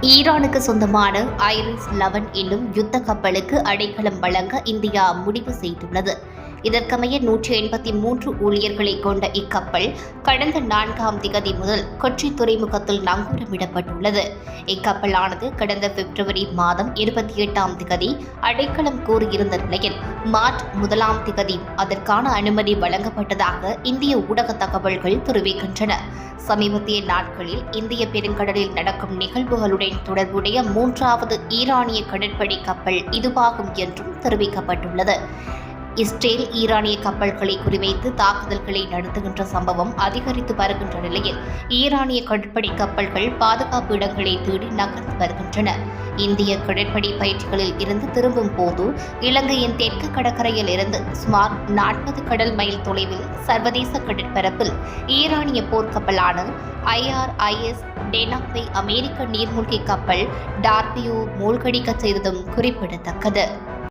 ஈரானுக்கு சொந்தமான ஐரிஸ்-11 என்னும் யுத்த கப்பலுக்கு அடைக்கலம் வழங்க இந்தியா முடிவு செய்துள்ளது. இதற்கமைய 183 ஊழியர்களை கொண்ட இக்கப்பல் கடந்த 4ஆம் திகதி முதல் கொச்சி துறைமுகத்தில் நங்கூரமிடப்பட்டுள்ளது. இக்கப்பலானது கடந்த பிப்ரவரி மாதம் 28ஆம் திகதி அடைக்கலம் கோரியிருந்த நிலையில் மார்ச் 1ஆம் திகதி அதற்கான அனுமதி வழங்கப்பட்டதாக இந்திய ஊடக தகவல்கள் தெரிவிக்கின்றன. சமீபத்திய நாட்களில் இந்திய பெருங்கடலில் நடக்கும் நிகழ்வுகளுடன் தொடர்புடைய 3வது ஈரானிய கடற்படை கப்பல் இதுவாகும் என்றும் தெரிவிக்கப்பட்டுள்ளது. இஸ்ரேல் ஈரானிய கப்பல்களை குறிவைத்து தாக்குதல்களை நடத்துகின்ற சம்பவம் அதிகரித்து வருகின்ற நிலையில் ஈரானிய கடற்படை கப்பல்கள் பாதுகாப்பு இடங்களை தேடி நகர்ந்து வருகின்றன. இந்திய கடற்படை பயிற்சிகளில் இருந்து திரும்பும் போது இலங்கையின் தெற்கு கடற்கரையில் இருந்து சுமார் 40 கடல் மைல் தொலைவில் சர்வதேச கடற்பரப்பில் ஈரானிய போர்க்கப்பலான IRIS டெனாவை அமெரிக்க நீர்மூழ்கி கப்பல் டார்பியோ மூழ்கடிக்க செய்ததும் குறிப்பிடத்தக்கது.